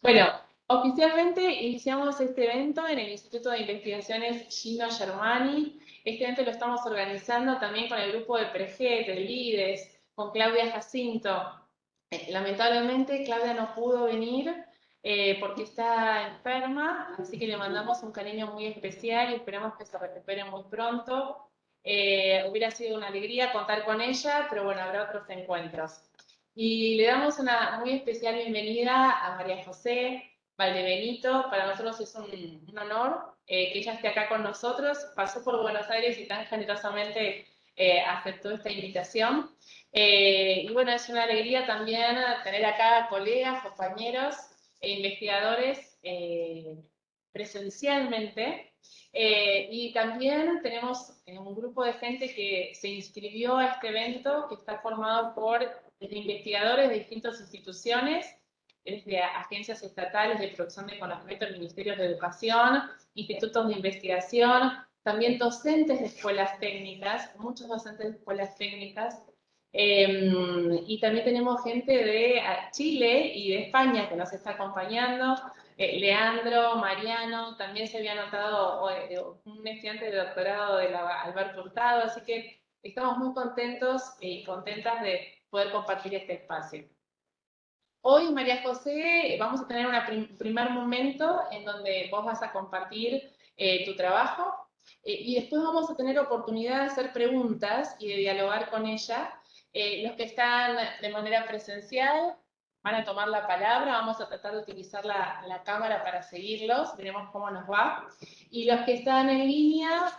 Bueno, oficialmente iniciamos este evento en el Instituto de Investigaciones Gino Germani. Este evento lo estamos organizando también con el grupo de PREGET, de LIDES, con Claudia Jacinto. Lamentablemente Claudia no pudo venir porque está enferma, así que le mandamos un cariño muy especial y esperamos que se recupere muy pronto. Hubiera sido una alegría contar con ella, pero bueno, habrá otros encuentros. Y le damos una muy especial bienvenida a María José Valdebenito. Para nosotros es un honor que ella esté acá con nosotros. Pasó por Buenos Aires y tan generosamente aceptó esta invitación. Y bueno, es una alegría también tener acá colegas, compañeros e investigadores presencialmente. Y también tenemos un grupo de gente que se inscribió a este evento, que está formado por desde investigadores de distintas instituciones, desde agencias estatales de producción de conocimiento, ministerios de educación, institutos de investigación, también docentes de escuelas técnicas, muchos docentes de escuelas técnicas, y también tenemos gente de Chile y de España que nos está acompañando. Leandro, Mariano, también se había anotado un estudiante de doctorado de la Alberto Hurtado, así que estamos muy contentos y contentas de poder compartir este espacio. Hoy, María José, vamos a tener un primer momento en donde vos vas a compartir tu trabajo y después vamos a tener oportunidad de hacer preguntas y de dialogar con ella. Los que están de manera presencial van a tomar la palabra, vamos a tratar de utilizar la cámara para seguirlos, veremos cómo nos va. Y los que están en línea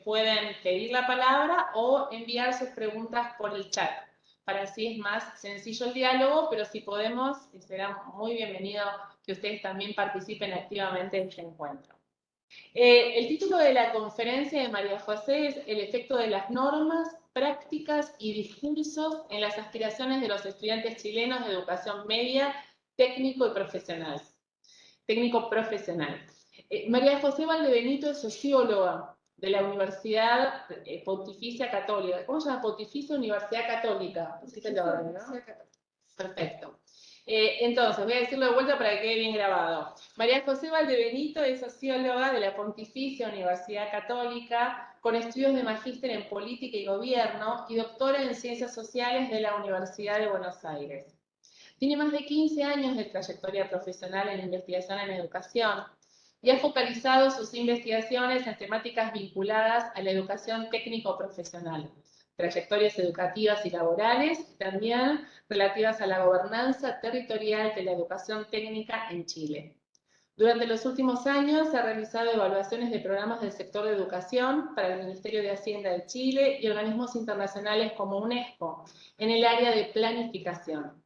pueden pedir la palabra o enviar sus preguntas por el chat. Para así es más sencillo el diálogo, pero si podemos, será muy bienvenido que ustedes también participen activamente en este encuentro. El título de la conferencia de María José es El efecto de las normas, prácticas y discursos en las aspiraciones de los estudiantes chilenos de educación media, técnico y profesional. Técnico profesional. María José Valdebenito es socióloga de la Universidad Pontificia Católica. ¿Cómo se llama? Pontificia Universidad Católica. ¿No? Perfecto. Entonces, voy a decirlo de vuelta para que quede bien grabado. María José Valdebenito es socióloga de la Pontificia Universidad Católica, con estudios de magíster en política y gobierno y doctora en ciencias sociales de la Universidad de Buenos Aires. Tiene más de 15 años de trayectoria profesional en investigación en educación y ha focalizado sus investigaciones en temáticas vinculadas a la educación técnico-profesional, trayectorias educativas y laborales, y también relativas a la gobernanza territorial de la educación técnica en Chile. Durante los últimos años se han realizado evaluaciones de programas del sector de educación para el Ministerio de Hacienda de Chile y organismos internacionales como UNESCO en el área de planificación.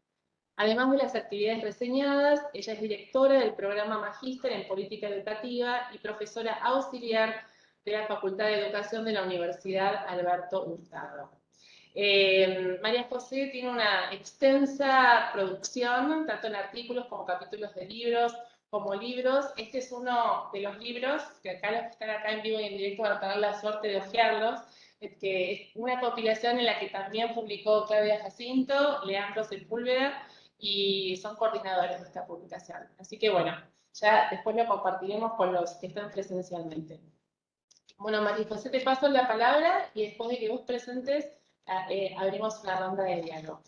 Además de las actividades reseñadas, ella es directora del programa Magíster en Política Educativa y profesora auxiliar de la Facultad de Educación de la Universidad Alberto Hurtado. María José tiene una extensa producción, tanto en artículos como capítulos de libros, como libros. Este es uno de los libros, que acá los que están acá en vivo y en directo van a tener la suerte de hojearlos, que es una compilación en la que también publicó Claudia Jacinto, Leandro Sepúlveda, y son coordinadores de esta publicación. Así que bueno, ya después lo compartiremos con los que están presencialmente. Bueno, María José, te paso la palabra y después de que vos presentes, abrimos una ronda de diálogo.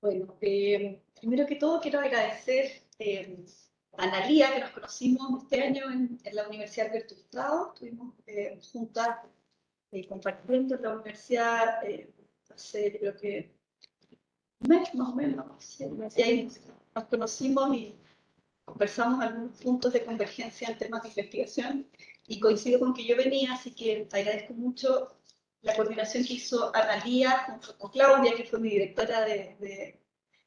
Bueno, primero que todo quiero agradecer a Analía, que nos conocimos este año en la Universidad Alberto Hurtado. Estuvimos juntas compartiendo en la universidad hace, creo que un mes más o menos. Sí, y ahí nos conocimos y conversamos algunos puntos de convergencia en temas de investigación y coincido con que yo venía, así que te agradezco mucho la coordinación que hizo Analía junto con Claudia, que fue mi directora de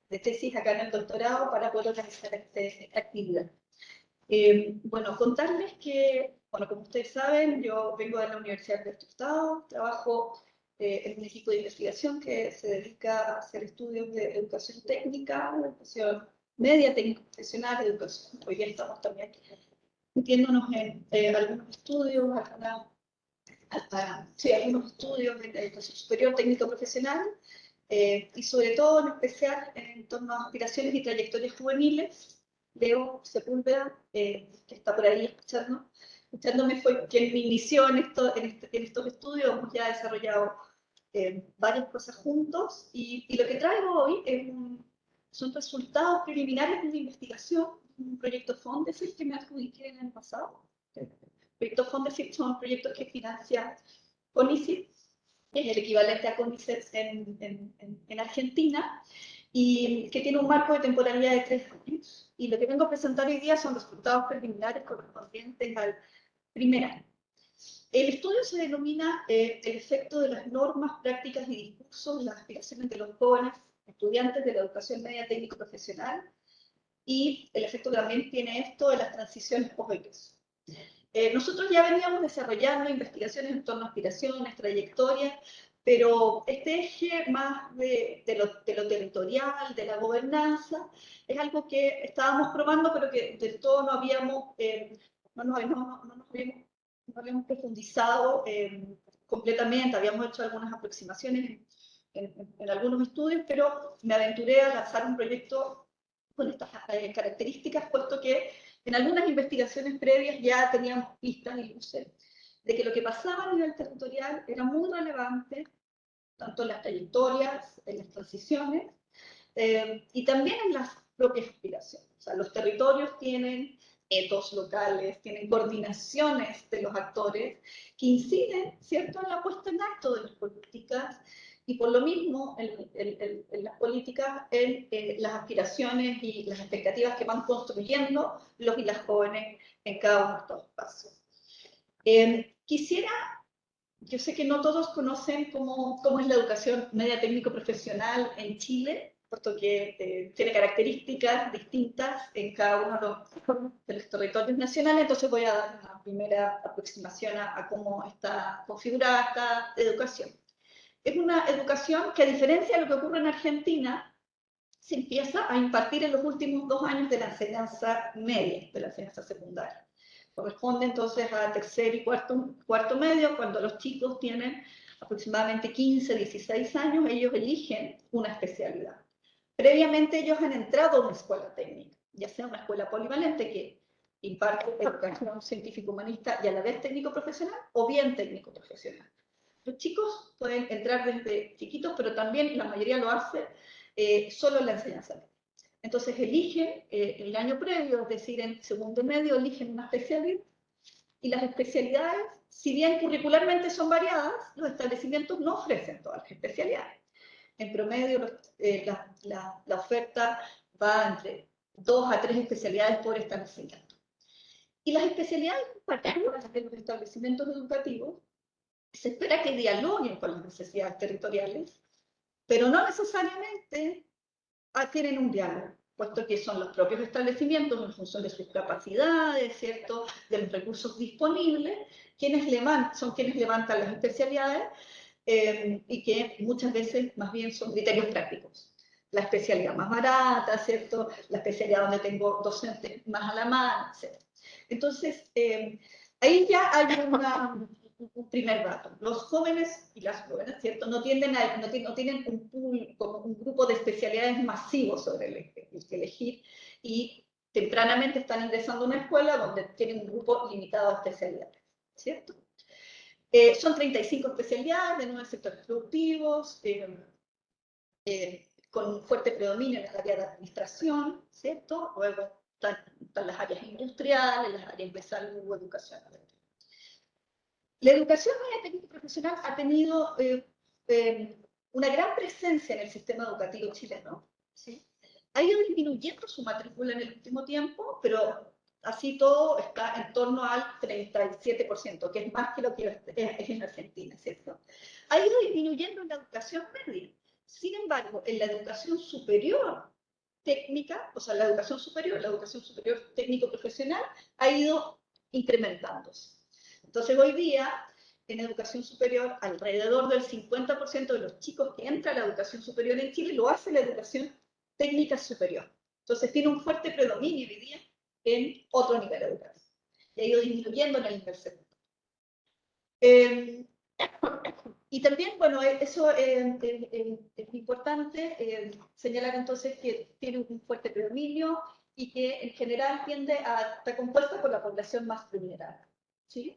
tesis acá en el doctorado, para poder organizar esta actividad. Bueno, contarles que, bueno, como ustedes saben, yo vengo de la Universidad de Alberto Hurtado, trabajo en un equipo de investigación que se dedica a hacer estudios de educación técnica, educación media, técnico profesional, educación. Hoy día estamos también metiéndonos en algunos estudios, algunos estudios de educación superior técnico profesional, y sobre todo en especial en torno a aspiraciones y trayectorias juveniles. Leo Sepúlveda, que está por ahí escuchándome, fue quien me inició en estos estudios. Hemos ya desarrollado varias cosas juntos, y lo que traigo hoy son resultados preliminares de una investigación, un proyecto Fondesit que me adjudiqué el año pasado. El proyecto Fondesit son proyectos que financia CONICET, que es el equivalente a CONICET en Argentina, y que tiene un marco de temporalidad de 3 años. Y lo que vengo a presentar hoy día son resultados preliminares correspondientes al primer año. El estudio se denomina el efecto de las normas, prácticas y discursos en las aspiraciones de los jóvenes estudiantes de la educación media técnico-profesional, y el efecto que también tiene esto de las transiciones post-egreso. Nosotros ya veníamos desarrollando investigaciones en torno a aspiraciones, trayectorias, pero este eje más de lo territorial, de la gobernanza, es algo que estábamos probando, pero que del todo no habíamos profundizado completamente. Habíamos hecho algunas aproximaciones en algunos estudios, pero me aventuré a lanzar un proyecto con estas características, puesto que en algunas investigaciones previas ya teníamos pistas y luces de que lo que pasaba a nivel territorial era muy relevante, tanto en las trayectorias, en las transiciones, y también en las propias aspiraciones. O sea, los territorios tienen etos locales, tienen coordinaciones de los actores que inciden, ¿cierto?, en la puesta en acto de las políticas, y por lo mismo en las políticas, en las aspiraciones y las expectativas que van construyendo los y las jóvenes en cada uno de estos espacios. Yo sé que no todos conocen cómo es la educación media técnico-profesional en Chile, puesto que tiene características distintas en cada uno de los territorios nacionales. Entonces voy a dar una primera aproximación a cómo está configurada esta educación. Es una educación que, a diferencia de lo que ocurre en Argentina, se empieza a impartir en los últimos 2 años de la enseñanza media, de la enseñanza secundaria. Corresponde entonces a tercer y cuarto medio. Cuando los chicos tienen aproximadamente 15, 16 años, ellos eligen una especialidad. Previamente ellos han entrado a una escuela técnica, ya sea una escuela polivalente que imparte educación científico-humanista y a la vez técnico-profesional, o bien técnico-profesional. Los chicos pueden entrar desde chiquitos, pero también la mayoría lo hace solo en la enseñanza media. Entonces eligen el año previo, es decir, en segundo medio, eligen una especialidad, y las especialidades, si bien curricularmente son variadas, los establecimientos no ofrecen todas las especialidades. En promedio, la oferta va entre 2 a 3 especialidades por establecimiento. Y las especialidades particulares de los establecimientos educativos se espera que dialoguen con las necesidades territoriales, pero no necesariamente tienen un diálogo, puesto que son los propios establecimientos, en función de sus capacidades, ¿cierto?, de los recursos disponibles, son quienes levantan las especialidades, y que muchas veces más bien son criterios prácticos. La especialidad más barata, ¿cierto?, la especialidad donde tengo docentes más a la mano, etc. Entonces, ahí ya hay un primer dato. Los jóvenes y las jóvenes, ¿cierto?, no tienen un pool, como un grupo de especialidades masivos sobre el que elegir, y tempranamente están ingresando a una escuela donde tienen un grupo limitado de especialidades, ¿cierto? Son 35 especialidades de 9 sectores productivos, con un fuerte predominio en el área de administración, ¿cierto? Luego están las áreas industriales, las áreas de salud, educación. La educación media técnico profesional ha tenido una gran presencia en el sistema educativo chileno, ¿sí? Ha ido disminuyendo su matrícula en el último tiempo, pero así todo está en torno al 37%, que es más que lo que es en Argentina, ¿cierto? Ha ido disminuyendo en la educación media. Sin embargo, en la educación superior técnica, o sea, la educación superior técnico-profesional, ha ido incrementándose. Entonces, hoy día, en educación superior, alrededor del 50% de los chicos que entran a la educación superior en Chile lo hace la educación técnica superior. Entonces, tiene un fuerte predominio hoy día en otro nivel educativo. Y ha ido disminuyendo en el nivel secundario. Y también, bueno, eso es importante señalar entonces que tiene un fuerte predominio y que en general tiende a estar compuesta por la población más vulnerable. ¿Sí?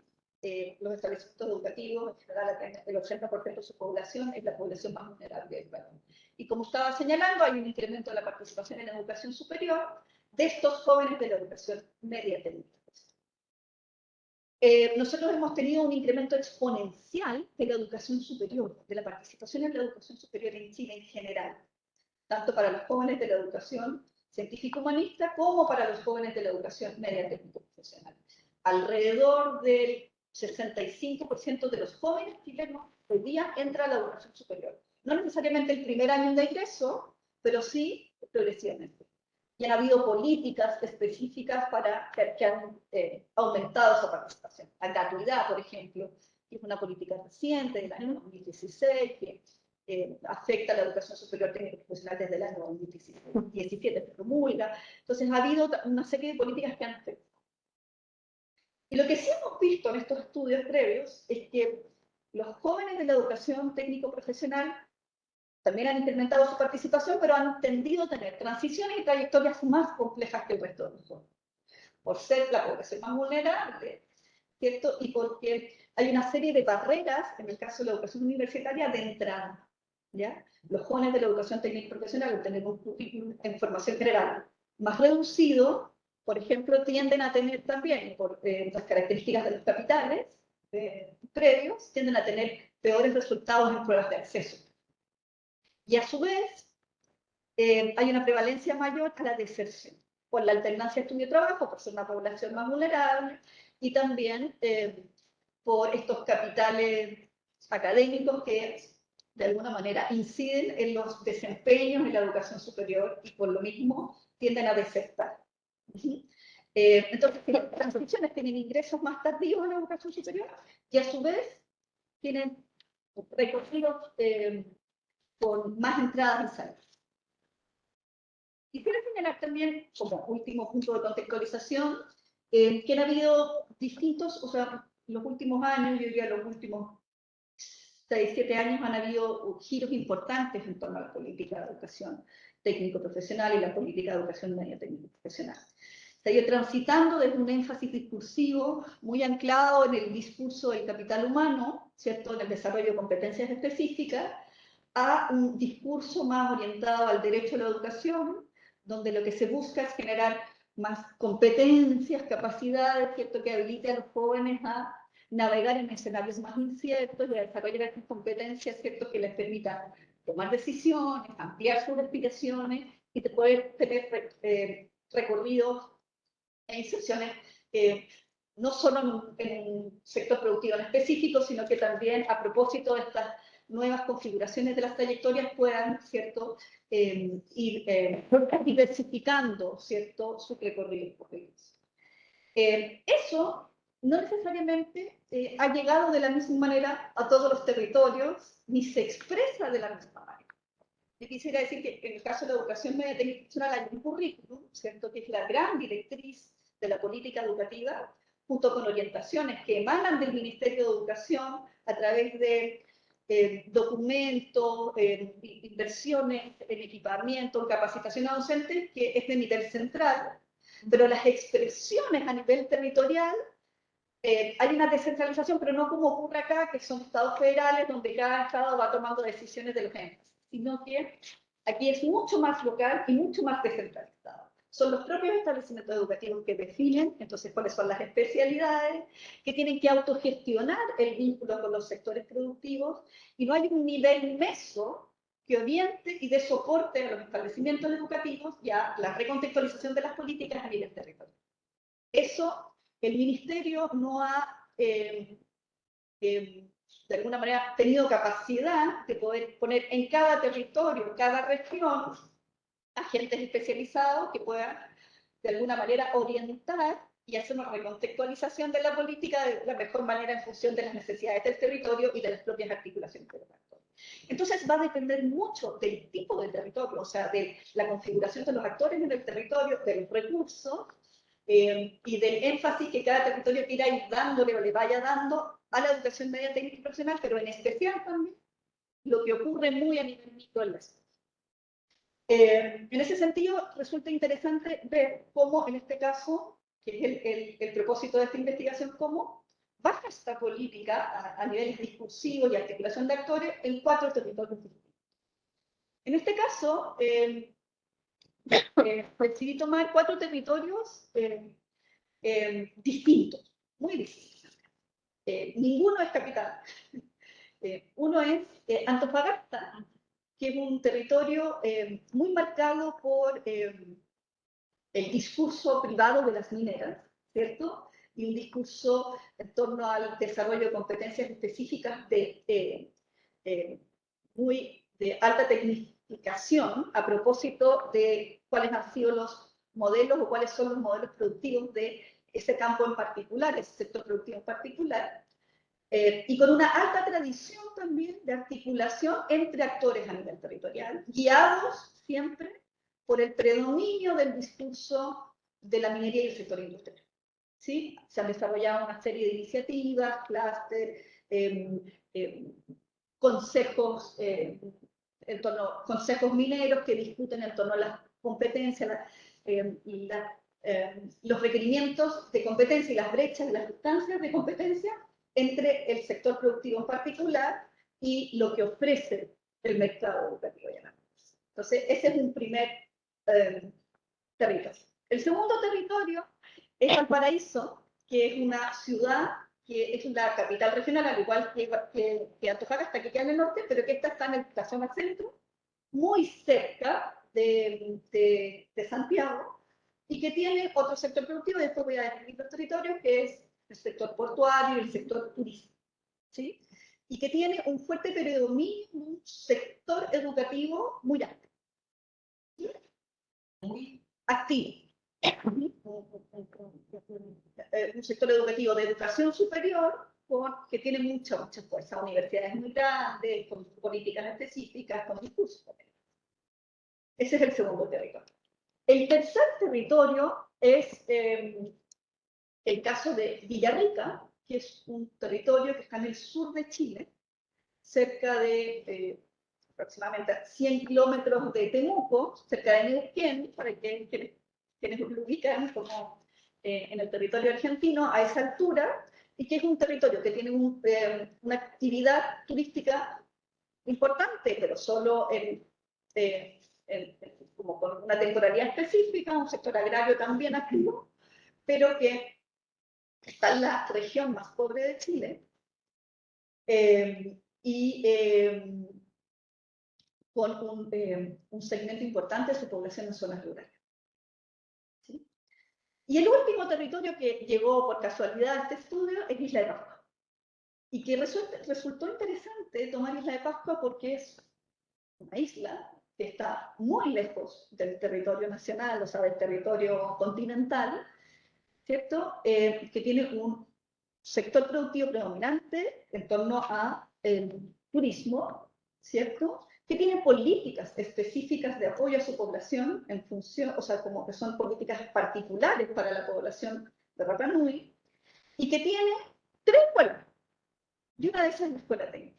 Los establecimientos educativos, en general, el 80% de su población es la población más vulnerable del país. Y como estaba señalando, hay un incremento de la participación en la educación superior de estos jóvenes de la educación media técnica. Nosotros hemos tenido un incremento exponencial de la educación superior, de la participación en la educación superior en Chile en general, tanto para los jóvenes de la educación científico-humanista como para los jóvenes de la educación media técnico-profesional. Alrededor del 65% de los jóvenes chilenos hoy día entra a la educación superior. No necesariamente el primer año de ingreso, pero sí progresivamente. Y han habido políticas específicas para que han aumentado esa participación. La gratuidad, por ejemplo, que es una política reciente del año 2016, que afecta a la educación superior técnica profesional desde el año 2017, se promulga. Entonces, ha habido una serie de políticas que han afectado. Y lo que sí hemos visto en estos estudios previos es que los jóvenes de la educación técnico-profesional también han incrementado su participación, pero han tendido a tener transiciones y trayectorias más complejas que el resto de los jóvenes, por ser la población más vulnerable, ¿cierto? Y porque hay una serie de barreras, en el caso de la educación universitaria, de entrada, ¿ya? Los jóvenes de la educación técnica profesional tenemos un currículum en formación general más reducido, por ejemplo, tienden a tener también, por las características de los capitales previos, tienden a tener peores resultados en pruebas de acceso. Y a su vez, hay una prevalencia mayor a la deserción, por la alternancia estudio-trabajo, por ser una población más vulnerable, y también por estos capitales académicos que de alguna manera inciden en los desempeños en la educación superior y por lo mismo tienden a desertar. Entonces, las transiciones tienen ingresos más tardíos en la educación superior y a su vez tienen recorridos con más entradas en salud. Quisiera señalar también, como último punto de contextualización, que han habido distintos, o sea, los últimos años, yo diría los últimos 6, 7 años, han habido giros importantes en torno a la política de educación técnico-profesional y la política de educación media técnico-profesional. Se ha ido transitando desde un énfasis discursivo muy anclado en el discurso del capital humano, ¿cierto?, en el desarrollo de competencias específicas, a un discurso más orientado al derecho a la educación, donde lo que se busca es generar más competencias, capacidades, ¿cierto?, que habilite a los jóvenes a navegar en escenarios más inciertos y a desarrollar estas competencias, ¿cierto?, que les permitan tomar decisiones, ampliar sus aspiraciones y poder tener recorridos e inserciones no solo en un sector productivo en específico, sino que también a propósito de estas nuevas configuraciones de las trayectorias puedan, ¿cierto?, ir diversificando, ¿cierto?, sus recorridos políticos. Eso no necesariamente ha llegado de la misma manera a todos los territorios, ni se expresa de la misma manera. Yo quisiera decir que en el caso de la educación media técnica profesional hay un currículum, ¿cierto?, que es la gran directriz de la política educativa, junto con orientaciones que emanan del Ministerio de Educación a través de documentos, inversiones en equipamiento, en capacitación a docentes, que es de nivel central, pero las expresiones a nivel territorial, hay una descentralización, pero no como ocurre acá, que son estados federales donde cada estado va tomando decisiones de los énfasis, sino que aquí es mucho más local y mucho más descentralizado. Son los propios establecimientos educativos que definen, entonces, cuáles son las especialidades, que tienen que autogestionar el vínculo con los sectores productivos, y no hay un nivel meso que oriente y dé soporte a los establecimientos educativos y a la recontextualización de las políticas a nivel territorial. Eso, el Ministerio no ha, de alguna manera, tenido capacidad de poder poner en cada territorio, en cada región, agentes especializados que puedan, de alguna manera, orientar y hacer una recontextualización de la política de la mejor manera en función de las necesidades del territorio y de las propias articulaciones de los actores. Entonces va a depender mucho del tipo de territorio, o sea, de la configuración de los actores en el territorio, de los recursos y del énfasis que cada territorio quiera ir dándole o le vaya dando a la educación media técnica y profesional, pero en especial también lo que ocurre muy a nivel micro en la escuela. En ese sentido, resulta interesante ver cómo, en este caso, que es el propósito de esta investigación, cómo baja esta política a niveles discursivos y articulación de actores en 4 territorios distintos. En este caso, decidí tomar 4 territorios distintos, muy distintos. Ninguno es capital. Uno es Antofagasta, que es un territorio muy marcado por el discurso privado de las mineras, ¿cierto? Y un discurso en torno al desarrollo de competencias específicas muy de alta tecnificación a propósito de cuáles han sido los modelos o cuáles son los modelos productivos de ese campo en particular, ese sector productivo en particular. Y con una alta tradición también de articulación entre actores a nivel territorial, guiados siempre por el predominio del discurso de la minería y el sector industrial. ¿Sí? Se han desarrollado una serie de iniciativas, clúster, consejos, consejos mineros que discuten en torno a las competencias, los requerimientos de competencia y las brechas y las distancias de competencia entre el sector productivo en particular y lo que ofrece el mercado educativo. Entonces, ese es un primer territorio. El segundo territorio es Valparaíso, que es una ciudad que es la capital regional, al igual que Antofagasta, que queda en el norte, pero que esta está en la zona centro, muy cerca de Santiago, y que tiene otro sector productivo, y después voy a describir los territorios, que es el sector portuario y el sector turístico, ¿sí? Y que tiene un fuerte predominio en un sector educativo muy alto, ¿sí? Muy activo. Un sector educativo de educación superior que tiene mucha fuerza, universidades muy grandes, con políticas específicas, con discursos. Ese es el segundo territorio. El tercer territorio es el caso de Villarrica, que es un territorio que está en el sur de Chile, cerca de aproximadamente 100 kilómetros de Temuco, cerca de Neuquén, para que quienes lo ubican como en el territorio argentino, a esa altura, y que es un territorio que tiene una actividad turística importante, pero solo como con una temporalidad específica, un sector agrario también activo, pero que está en la región más pobre de Chile, con un segmento importante de su población en zonas rurales. ¿Sí? Y el último territorio que llegó por casualidad a este estudio es Isla de Pascua. Y que resultó interesante tomar Isla de Pascua porque es una isla que está muy lejos del territorio nacional, o sea, del territorio continental, ¿cierto? Que tiene un sector productivo predominante en torno al turismo, ¿cierto? Que tiene políticas específicas de apoyo a su población en función, o sea, como que son políticas particulares para la población de Rapa Nui, y que tiene 3 escuelas, y una de esas es la escuela técnica.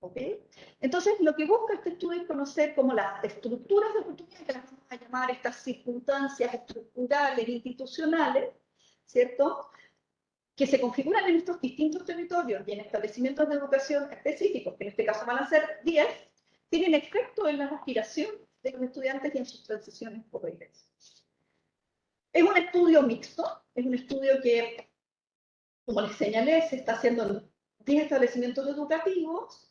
¿Okay? Entonces, lo que busca este estudio es conocer cómo las estructuras de oportunidad, que las vamos a llamar estas circunstancias estructurales, institucionales, ¿cierto?, que se configuran en estos distintos territorios y en establecimientos de educación específicos, que en este caso van a ser 10, tienen efecto en las aspiraciones de los estudiantes y en sus transiciones por regreso. Es un estudio mixto, es un estudio que, como les señalé, se está haciendo en 10 establecimientos educativos,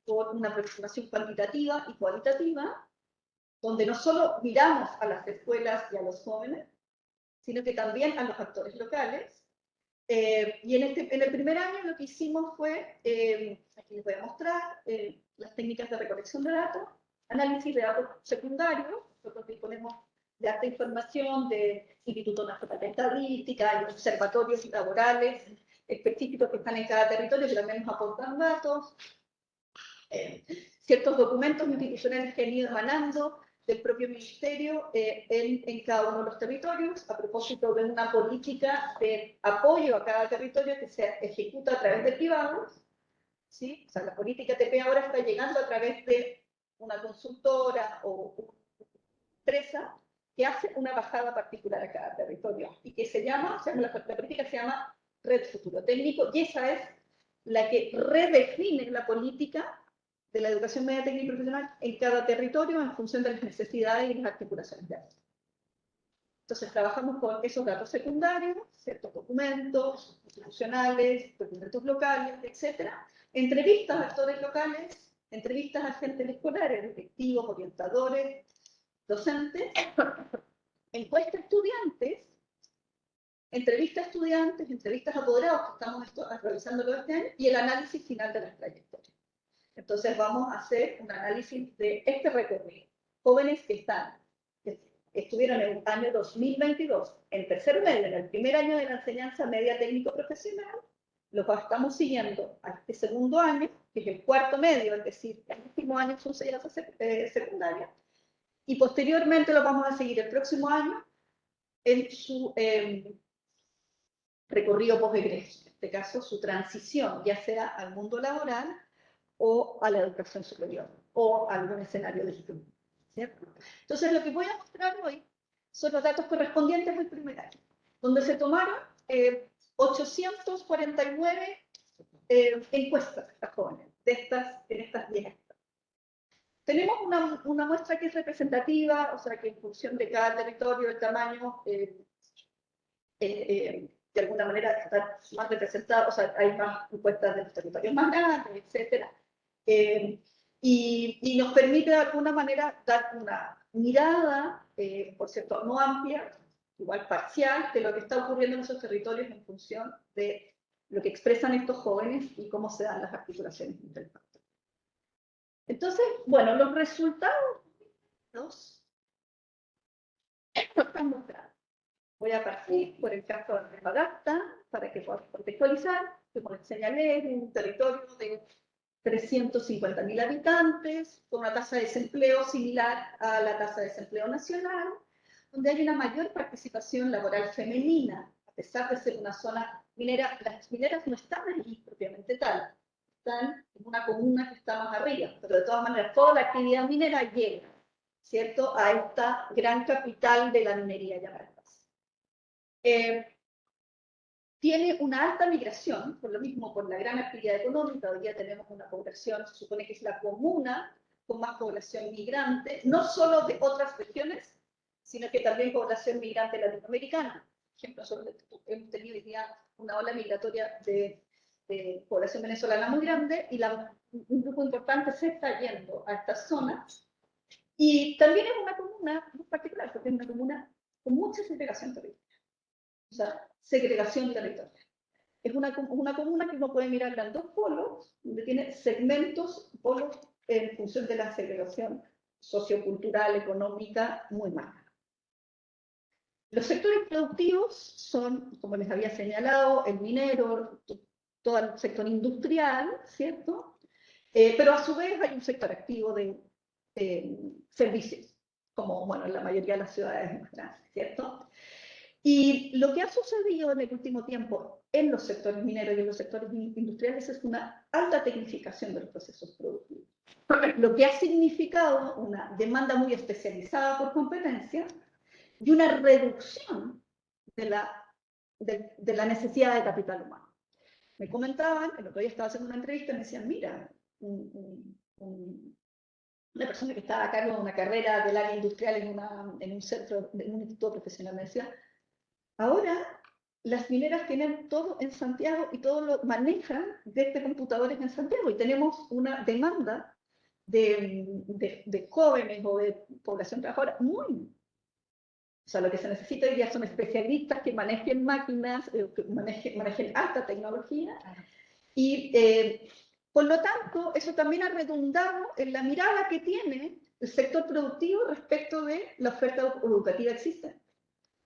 por una aproximación cuantitativa y cualitativa, donde no solo miramos a las escuelas y a los jóvenes, sino que también a los actores locales. Y en el primer año lo que hicimos fue, aquí les voy a mostrar, las técnicas de recolección de datos, análisis de datos secundarios. Nosotros disponemos de alta información de Instituto Nacional de Estadística y observatorios laborales específicos que están en cada territorio, que también nos aportan datos. Ciertos documentos institucionales que han ido emanando del propio ministerio en cada uno de los territorios, a propósito de una política de apoyo a cada territorio que se ejecuta a través de privados, ¿sí? O sea, la política TP ahora está llegando a través de una consultora o una empresa que hace una bajada particular a cada territorio y que la política se llama Red Futuro Técnico, y esa es la que redefine la política de la educación media técnica y profesional en cada territorio en función de las necesidades y las articulaciones de datos. Entonces trabajamos con esos datos secundarios, ciertos documentos institucionales, documentos locales, etc. Entrevistas a actores locales, entrevistas a agentes escolares, directivos, orientadores, docentes, encuesta a estudiantes, entrevistas a estudiantes, entrevistas a apoderados, que estamos realizándolo este año, y el análisis final de las trayectorias. Entonces vamos a hacer un análisis de este recorrido. Jóvenes que estuvieron en el año 2022, en tercer medio, en el primer año de la enseñanza media técnico-profesional, los estamos siguiendo a este segundo año, que es el cuarto medio, es decir, el último año de su enseñanza secundaria, y posteriormente los vamos a seguir el próximo año en su recorrido posegreso, en este caso su transición, ya sea al mundo laboral o a la educación superior, o a algún escenario de estudio, ¿cierto? Entonces, lo que voy a mostrar hoy son los datos correspondientes del primer año, donde se tomaron 849 encuestas a jóvenes en estas 10 años. Tenemos una muestra que es representativa, o sea, que en función de cada territorio, el tamaño, de alguna manera está más representado, o sea, hay más encuestas de los territorios más grandes, etcétera. Y nos permite de alguna manera dar una mirada, por cierto, no amplia, igual parcial, de lo que está ocurriendo en esos territorios en función de lo que expresan estos jóvenes y cómo se dan las articulaciones entre el factor. Entonces, bueno, los resultados están mostrados. Voy a partir por el caso de Antofagasta, para que podamos contextualizar. Como les señalé, es un territorio de 350.000 habitantes, con una tasa de desempleo similar a la tasa de desempleo nacional, donde hay una mayor participación laboral femenina, a pesar de ser una zona minera. Las mineras no están allí propiamente tal, están en una comuna que está más arriba, pero de todas maneras toda la actividad minera llega, ¿cierto?, a esta gran capital de la minería llamada. Tiene una alta migración, por lo mismo, por la gran actividad económica. Hoy día tenemos una población, se supone que es la comuna con más población migrante, no solo de otras regiones, sino que también población migrante latinoamericana. Por ejemplo, hemos tenido hoy día una ola migratoria de población venezolana muy grande, y un grupo importante se está yendo a estas zonas. Y también es una comuna muy particular, porque es una comuna con mucha segregación territorial. O sea, segregación territorial. Es una comuna que uno puede mirar en dos polos, donde tiene segmentos, polos en función de la segregación sociocultural, económica, muy marcada. Los sectores productivos son, como les había señalado, el minero, todo el sector industrial, ¿cierto? Pero a su vez hay un sector activo de servicios, como, bueno, en la mayoría de las ciudades más grandes, ¿cierto? Y lo que ha sucedido en el último tiempo en los sectores mineros y en los sectores industriales es una alta tecnificación de los procesos productivos, lo que ha significado una demanda muy especializada por competencia y una reducción de la necesidad de capital humano. Me comentaban, el otro día estaba haciendo una entrevista y me decían, mira, una persona que estaba a cargo de una carrera del área industrial en un centro, en un instituto profesional, me decía, ahora las mineras tienen todo en Santiago y todo lo manejan desde computadores en Santiago, y tenemos una demanda de jóvenes o de población trabajadora muy... O sea, lo que se necesita hoy día son especialistas que manejen máquinas, que manejen alta tecnología, y por lo tanto, eso también ha redundado en la mirada que tiene el sector productivo respecto de la oferta educativa existente.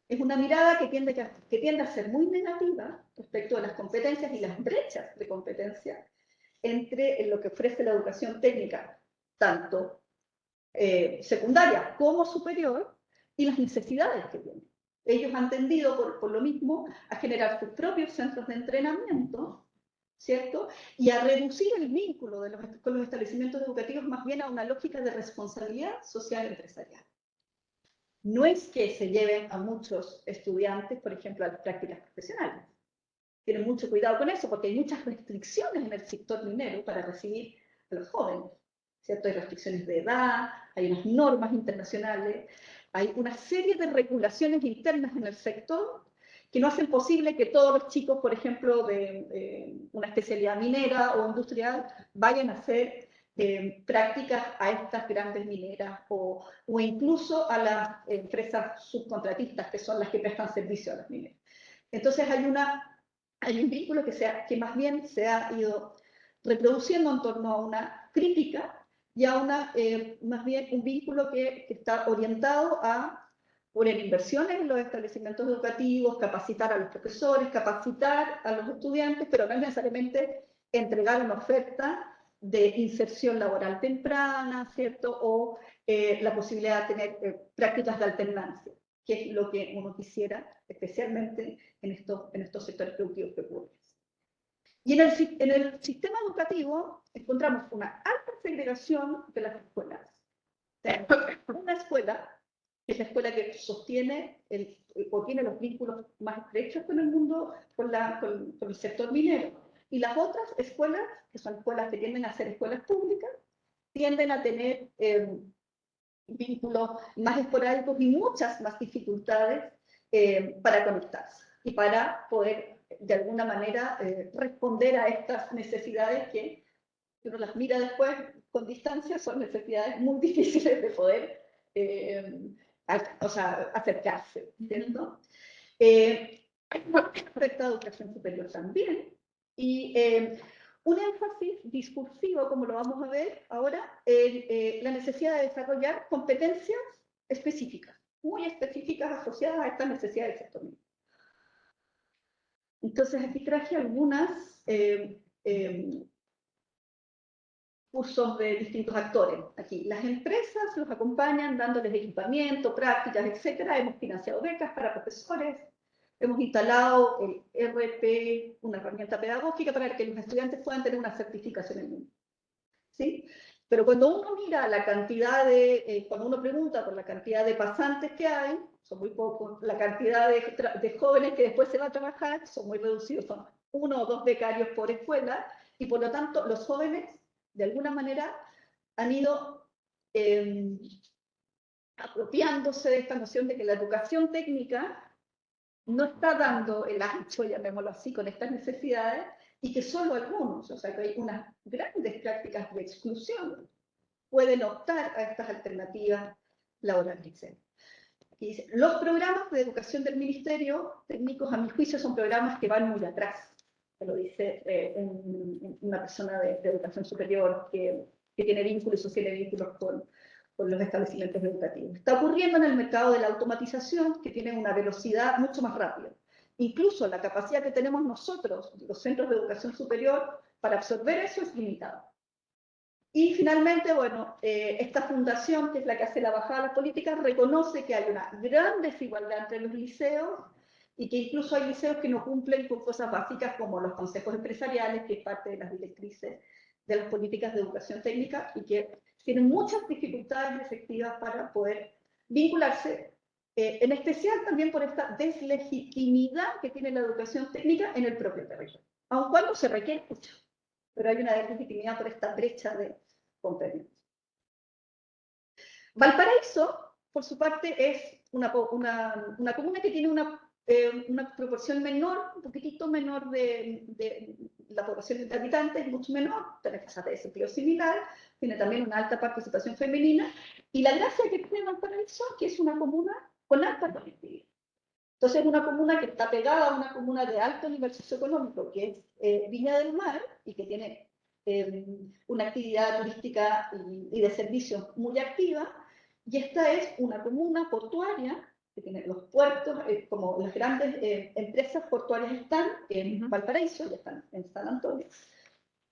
Es una mirada que tiende a ser muy negativa respecto de las competencias y las brechas de competencia entre lo que ofrece la educación técnica, tanto secundaria como superior y las necesidades que tienen. Ellos han tendido, por lo mismo, a generar sus propios centros de entrenamiento, ¿cierto? Y a reducir el vínculo con los establecimientos educativos más bien a una lógica de responsabilidad social empresarial. No es que se lleven a muchos estudiantes, por ejemplo, a las prácticas profesionales. Tienen mucho cuidado con eso, porque hay muchas restricciones en el sector minero para recibir a los jóvenes, ¿cierto? Hay restricciones de edad, hay unas normas internacionales, hay una serie de regulaciones internas en el sector que no hacen posible que todos los chicos, por ejemplo, de una especialidad minera o industrial, vayan a hacer prácticas a estas grandes mineras o incluso a las empresas subcontratistas, que son las que prestan servicio a las mineras. Entonces hay un vínculo que más bien se ha ido reproduciendo en torno a una crítica y a más bien un vínculo que está orientado a poner inversiones en los establecimientos educativos, capacitar a los profesores, capacitar a los estudiantes, pero no necesariamente entregar una oferta de inserción laboral temprana, ¿cierto? O la posibilidad de tener prácticas de alternancia, que es lo que uno quisiera, especialmente en estos sectores productivos que ocurren. Y en el sistema educativo encontramos una alta segregación de las escuelas. Una escuela, que es la escuela que sostiene o tiene los vínculos más estrechos con el mundo, con el sector minero. Y las otras escuelas, que son escuelas que tienden a ser escuelas públicas, tienden a tener vínculos más esporádicos y muchas más dificultades para conectarse y para poder, de alguna manera, responder a estas necesidades que, si uno las mira después con distancia, son necesidades muy difíciles de poder acercarse, ¿cierto? Respecto a educación superior también, y un énfasis discursivo, como lo vamos a ver ahora, en la necesidad de desarrollar competencias específicas, muy específicas asociadas a estas necesidades del sector minero. Entonces aquí traje algunas cursos de distintos actores. Aquí las empresas los acompañan dándoles equipamiento, prácticas, etcétera. Hemos financiado becas para profesores, hemos instalado el RP, una herramienta pedagógica para que los estudiantes puedan tener una certificación en línea. ¿Sí? Pero cuando uno mira la cantidad cuando uno pregunta por la cantidad de pasantes que hay, son muy pocos, la cantidad de jóvenes que después se va a trabajar, son muy reducidos, son 1 o 2 becarios por escuela, y por lo tanto los jóvenes, de alguna manera, han ido apropiándose de esta noción de que la educación técnica no está dando el ancho, llamémoslo así, con estas necesidades, y que solo algunos, o sea que hay unas grandes prácticas de exclusión, pueden optar a estas alternativas laborales. Aquí dice, los programas de educación del Ministerio técnicos, a mi juicio, son programas que van muy atrás. Se lo dice una persona de educación superior que tiene vínculos y sostiene vínculos con los establecimientos educativos. Está ocurriendo en el mercado de la automatización, que tiene una velocidad mucho más rápida. Incluso la capacidad que tenemos nosotros, los centros de educación superior, para absorber eso es limitada. Y finalmente, bueno, esta fundación, que es la que hace la bajada de las políticas, reconoce que hay una gran desigualdad entre los liceos y que incluso hay liceos que no cumplen con cosas básicas como los consejos empresariales, que es parte de las directrices de las políticas de educación técnica y que tienen muchas dificultades efectivas para poder vincularse, en especial también por esta deslegitimidad que tiene la educación técnica en el propio territorio, aun cuando se requiere mucho, pero hay una deslegitimidad por esta brecha de contenido. Valparaíso, por su parte, es una comuna que tiene una proporción menor, un poquitito menor de la población de habitantes, mucho menor, tiene tasas de desempleo similar, tiene también una alta participación femenina, y la gracia que tiene Valparaíso es que es una comuna con alta conectividad. Entonces es una comuna que está pegada a una comuna de alto nivel socioeconómico, que es Viña del Mar, y que tiene una actividad turística y de servicios muy activa, y esta es una comuna portuaria que tiene los puertos, como las grandes empresas portuarias están en Valparaíso, ya están en San Antonio,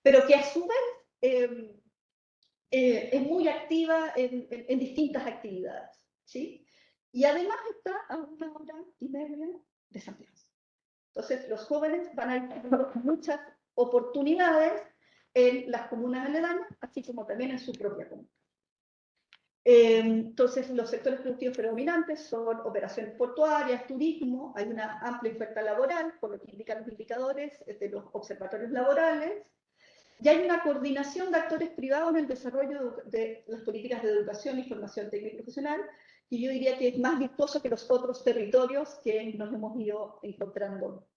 pero que a su vez es muy activa en distintas actividades, ¿sí? Y además está a 1 hora y media de Santiago. Entonces, los jóvenes van a tener muchas oportunidades en las comunas aledañas, así como también en su propia comuna. Entonces, los sectores productivos predominantes son operaciones portuarias, turismo, hay una amplia oferta laboral, por lo que indican los indicadores de los observatorios laborales, y hay una coordinación de actores privados en el desarrollo de las políticas de educación y formación técnica y profesional, y yo diría que es más virtuoso que los otros territorios que nos hemos ido encontrando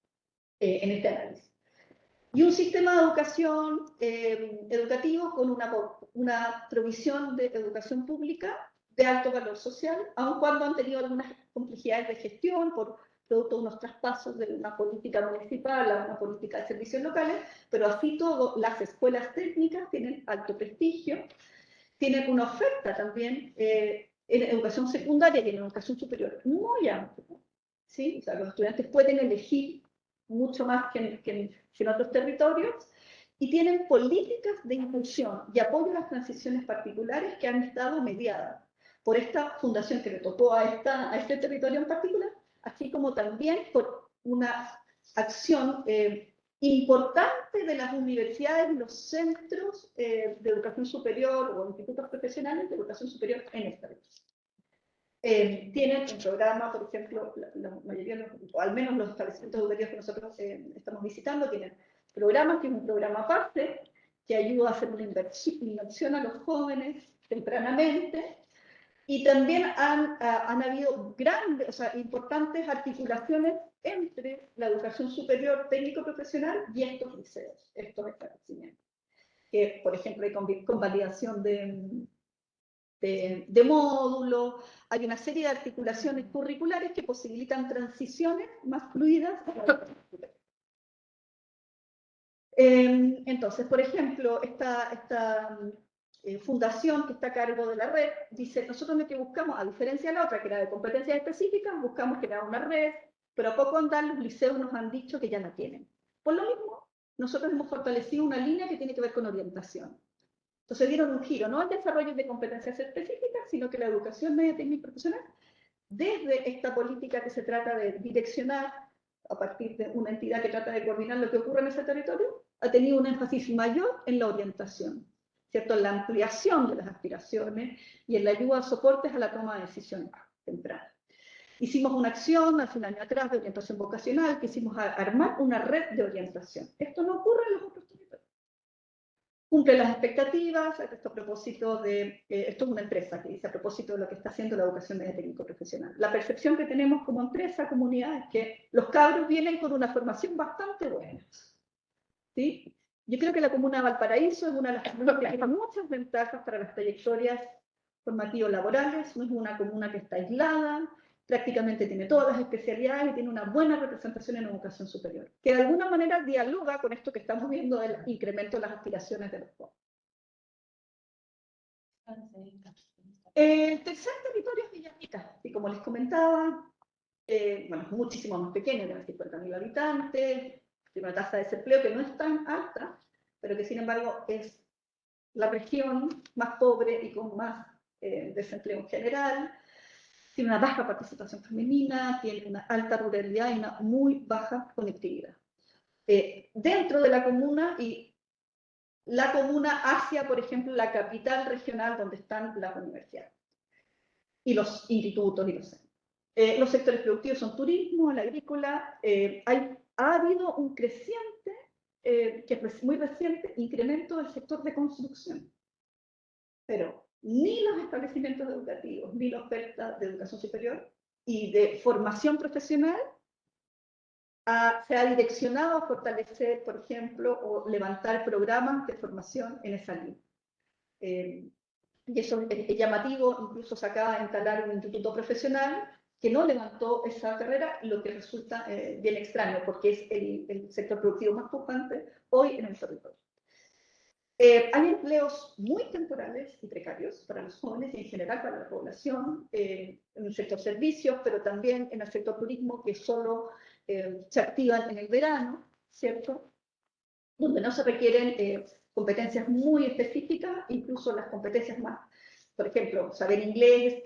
en este análisis. Y un sistema de educación educativo con una provisión de educación pública de alto valor social, aun cuando han tenido algunas complejidades de gestión por producto de unos traspasos de una política municipal a una política de servicios locales, pero así todo, las escuelas técnicas tienen alto prestigio, tienen una oferta también en educación secundaria y en educación superior muy amplia, ¿sí? O sea, los estudiantes pueden elegir mucho más que en otros territorios, y tienen políticas de inclusión y apoyo a las transiciones particulares que han estado mediadas por esta fundación que le tocó a este territorio en particular, así como también por una acción importante de las universidades y los centros de educación superior o institutos profesionales de educación superior en esta región. Tienen un programa, por ejemplo, la mayoría, o al menos los establecimientos educativos que nosotros estamos visitando, tienen programas, que es un programa aparte, que ayuda a hacer una inversión a los jóvenes tempranamente, y también han habido grandes, o sea, importantes articulaciones entre la educación superior técnico-profesional y estos liceos, estos establecimientos. Que, por ejemplo, hay convalidación de módulos, hay una serie de articulaciones curriculares que posibilitan transiciones más fluidas. Entonces, por ejemplo, esta fundación que está a cargo de la red dice, nosotros lo que buscamos, a diferencia de la otra, que era de competencias específicas, buscamos crear una red, pero a poco andar los liceos nos han dicho que ya la tienen. Por lo mismo, nosotros hemos fortalecido una línea que tiene que ver con orientación. Entonces dieron un giro, no al desarrollo de competencias específicas, sino que la educación media técnica y profesional, desde esta política que se trata de direccionar a partir de una entidad que trata de coordinar lo que ocurre en ese territorio, ha tenido un énfasis mayor en la orientación, ¿cierto? En la ampliación de las aspiraciones y en la ayuda a soportes a la toma de decisiones temprana. Hicimos una acción hace un año atrás de orientación vocacional, que hicimos armar una red de orientación. Esto no ocurre en los otros territorios. Cumple las expectativas, esto a propósito de, esto es una empresa que dice a propósito de lo que está haciendo la educación media técnico profesional. La percepción que tenemos como empresa, comunidad, es que los cabros vienen con una formación bastante buena, ¿sí? Yo creo que la comuna de Valparaíso es una de las comunas que tiene muchas ventajas para las trayectorias formativas laborales, no es una comuna que está aislada, prácticamente tiene todas las especialidades y tiene una buena representación en educación superior, que de alguna manera dialoga con esto que estamos viendo del incremento de las aspiraciones de los jóvenes. El tercer territorio es Villarrica, y como les comentaba, bueno, es muchísimo más pequeño, tiene 50.000 habitantes, tiene una tasa de desempleo que no es tan alta, pero que sin embargo es la región más pobre y con más desempleo en general. Tiene una baja participación femenina, tiene una alta ruralidad y una muy baja conectividad. Dentro de la comuna, y la comuna hacia, por ejemplo, la capital regional donde están las universidades y los institutos y los centros. Los sectores productivos son turismo, la agrícola. Ha habido un creciente, que es muy reciente, incremento del sector de construcción. Pero ni los establecimientos educativos, ni la oferta de educación superior y de formación profesional se ha direccionado a fortalecer, por ejemplo, o levantar programas de formación en esa línea. Y eso es llamativo, incluso se acaba de instalar un instituto profesional que no levantó esa carrera, lo que resulta bien extraño, porque es el sector productivo más pujante hoy en el territorio. Hay empleos muy temporales y precarios para los jóvenes y en general para la población, en el sector servicios, pero también en el sector turismo, que solo se activan en el verano, ¿cierto? Donde no se requieren competencias muy específicas, incluso las competencias más, por ejemplo, saber inglés,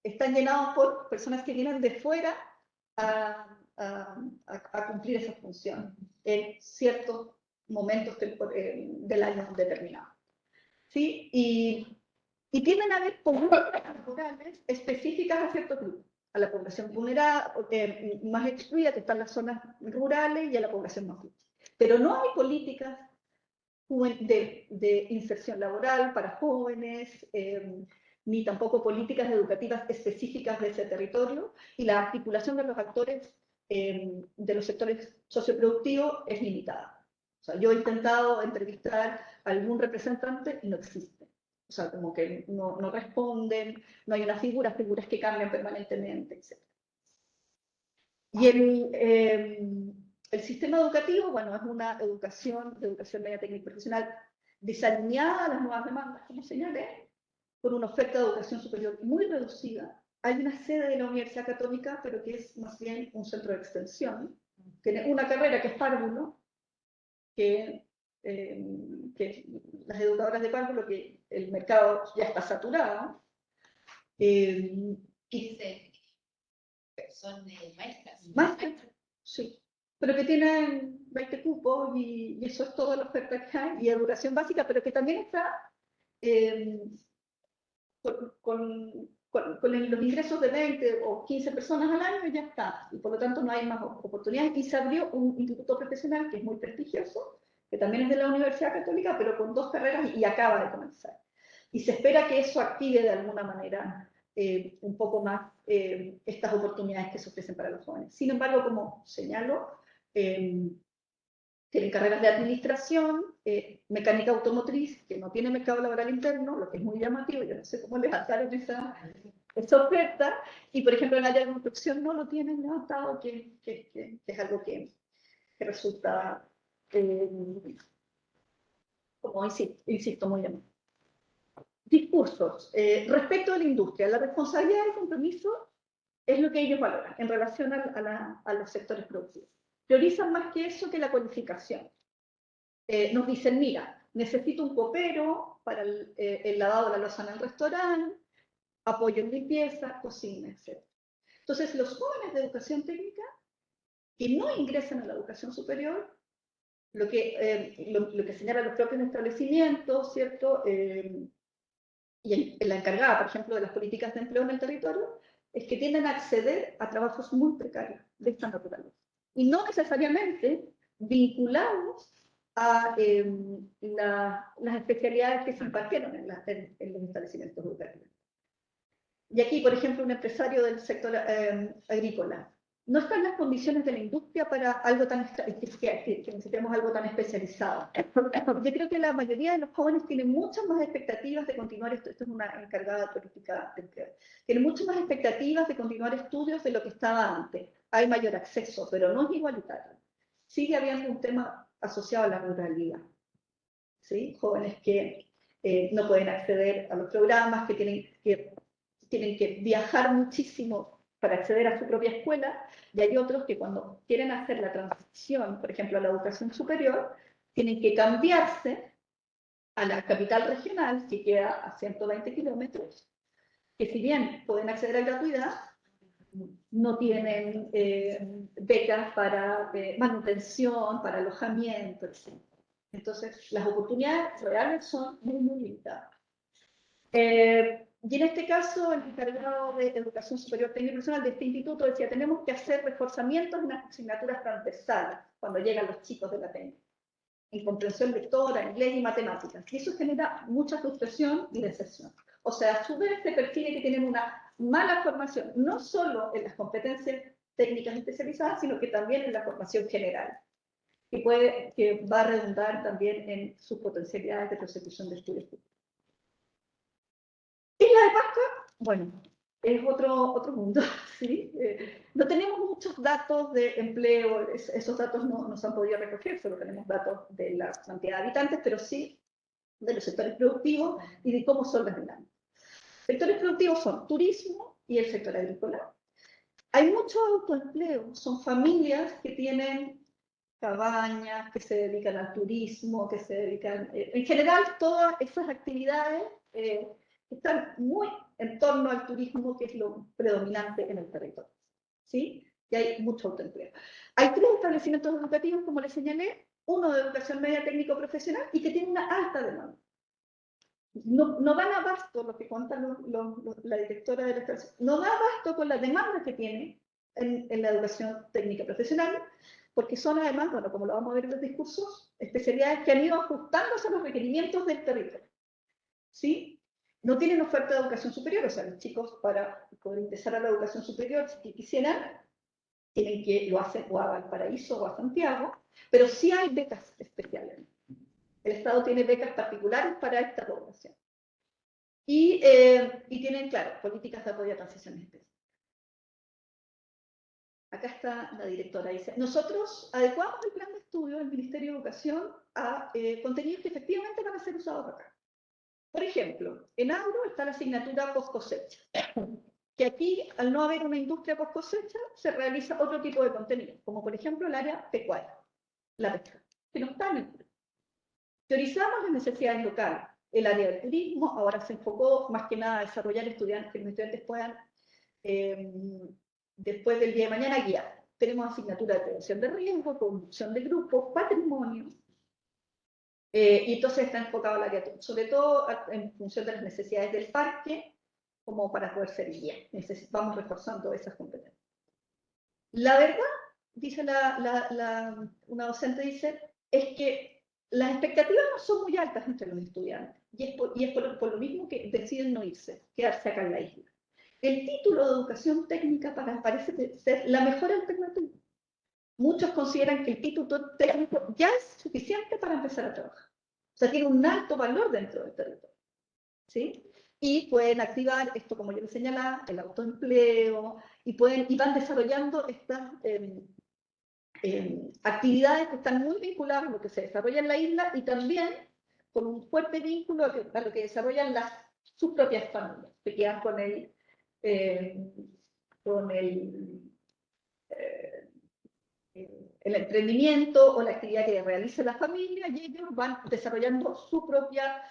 están llenados por personas que vienen de fuera a cumplir esas funciones en ciertos momentos del año determinados. ¿Sí? Y tienden a haber políticas laborales específicas a ciertos grupos, a la población vulnerable, más excluida, que están en las zonas rurales, y a la población más joven. Pero no hay políticas de inserción laboral para jóvenes, ni tampoco políticas educativas específicas de ese territorio, y la articulación de los actores de los sectores socioproductivos es limitada. O sea, yo he intentado entrevistar a algún representante y no existe. O sea, como que no responden, no hay unas figuras que cambian permanentemente, etc. Y el sistema educativo, bueno, es una educación media técnica y profesional desalineada a las nuevas demandas, como señalé, con una oferta de educación superior muy reducida. Hay una sede de la Universidad Católica, pero que es más bien un centro de extensión. Tiene una carrera que es párvulo, que las educadoras de párvulo, que el mercado ya está saturado. Y son maestras. Maestras, sí. Pero que tienen 20 cupos y eso es toda la oferta que hay, y educación básica, pero que también está con los ingresos de 20 o 15 personas al año, ya está. Y por lo tanto no hay más oportunidades. Y se abrió un instituto profesional que es muy prestigioso, que también es de la Universidad Católica, pero con 2 carreras y acaba de comenzar. Y se espera que eso active de alguna manera un poco más estas oportunidades que se ofrecen para los jóvenes. Sin embargo, como señalo, tienen carreras de administración, mecánica automotriz, que no tiene mercado laboral interno, lo que es muy llamativo. Yo no sé cómo levantaron esa oferta, y por ejemplo en el área de construcción no lo tienen levantado, que es algo que resulta, como insisto, muy llamativo. Discursos. Respecto a la industria, la responsabilidad y el compromiso es lo que ellos valoran en relación a los sectores productivos. Priorizan más que eso que la cualificación. Nos dicen, mira, necesito un copero para el lavado de la loza en el restaurante, apoyo en limpieza, cocina, etc. Entonces, los jóvenes de educación técnica que no ingresan a la educación superior, lo que señalan los propios establecimientos, ¿cierto? Y la encargada, por ejemplo, de las políticas de empleo en el territorio, es que tienden a acceder a trabajos muy precarios de esta naturaleza. Y no necesariamente vinculados a las especialidades que se impartieron en los establecimientos educativos. Y aquí, por ejemplo, un empresario del sector agrícola no está en las condiciones de la industria para algo tan que necesitemos algo tan especializado. Yo creo que la mayoría de los jóvenes tienen muchas más expectativas de continuar, esto es una encargada de política de empleo, tienen muchas más expectativas de continuar estudios de lo que estaba antes. Hay mayor acceso, pero no es igualitario. Sigue habiendo un tema asociado a la ruralidad, ¿sí? Jóvenes que no pueden acceder a los programas, que tienen que viajar muchísimo para acceder a su propia escuela, y hay otros que cuando quieren hacer la transición, por ejemplo, a la educación superior, tienen que cambiarse a la capital regional, que queda a 120 kilómetros, que si bien pueden acceder a gratuidad, no tienen becas para manutención, para alojamiento, etc. Entonces, las oportunidades reales son muy, muy limitadas. Y en este caso, el encargado de Educación Superior Técnica y Profesional de este instituto decía, tenemos que hacer reforzamientos en las asignaturas transversales cuando llegan los chicos de la técnica, en comprensión lectora, inglés y matemáticas. Y eso genera mucha frustración y decepción. O sea, a su vez se percibe que tienen una mala formación, no solo en las competencias técnicas especializadas, sino que también en la formación general, que va a redundar también en sus potencialidades de prosecución de estudios. Isla de Pascua, bueno, es otro mundo, ¿sí? No tenemos muchos datos de empleo, esos datos no nos han podido recoger, solo tenemos datos de la cantidad de habitantes, pero sí de los sectores productivos y de cómo son las dinámicas. Sectores productivos son turismo y el sector agrícola. Hay mucho autoempleo, son familias que tienen cabañas, que se dedican al turismo, que se dedican, en general, todas esas actividades están muy en torno al turismo, que es lo predominante en el territorio, ¿sí? Y hay mucho autoempleo. Hay 3 establecimientos educativos, como les señalé, uno de educación media técnico-profesional y que tiene una alta demanda. No dan abasto, lo que cuenta la directora de la estación, no da abasto con la demanda que tiene en la educación técnica profesional, porque son además, bueno, como lo vamos a ver en los discursos, especialidades que han ido ajustándose a los requerimientos del territorio, ¿sí? No tienen oferta de educación superior, o sea, los chicos para poder ingresar a la educación superior, si quisieran, tienen que lo hacer o a Valparaíso o a Santiago, pero sí hay becas especiales. El Estado tiene becas particulares para esta población. Y tienen, claro, políticas de apoyo a transiciones específicas. Acá está la directora, dice, nosotros adecuamos el plan de estudio del Ministerio de Educación a contenidos que efectivamente van a ser usados acá. Por ejemplo, en agro está la asignatura post cosecha, que aquí, al no haber una industria post cosecha, se realiza otro tipo de contenido, como por ejemplo el área pecuaria, la pesca, que no está en el plan. Priorizamos las necesidades locales. El área del turismo ahora se enfocó más que nada a desarrollar estudiantes, que los estudiantes puedan, después del día de mañana, guiar. Tenemos asignatura de prevención de riesgo, conducción de grupos, patrimonio, y entonces está enfocado al área, sobre todo en función de las necesidades del parque, como para poder ser guía. Vamos reforzando esas competencias. La verdad, dice una docente, dice, es que las expectativas no son muy altas entre los estudiantes, y es por lo mismo que deciden no irse, quedarse acá en la isla. El título de educación técnica parece ser la mejor alternativa. Muchos consideran que el título técnico ya es suficiente para empezar a trabajar. O sea, tiene un alto valor dentro del territorio, ¿sí? Y pueden activar esto, como yo les señalaba, el autoempleo, y van desarrollando estas actividades que están muy vinculadas a lo que se desarrolla en la isla y también con un fuerte vínculo a lo que desarrollan sus propias familias, que quedan con el emprendimiento o la actividad que realiza la familia, y ellos van desarrollando su propia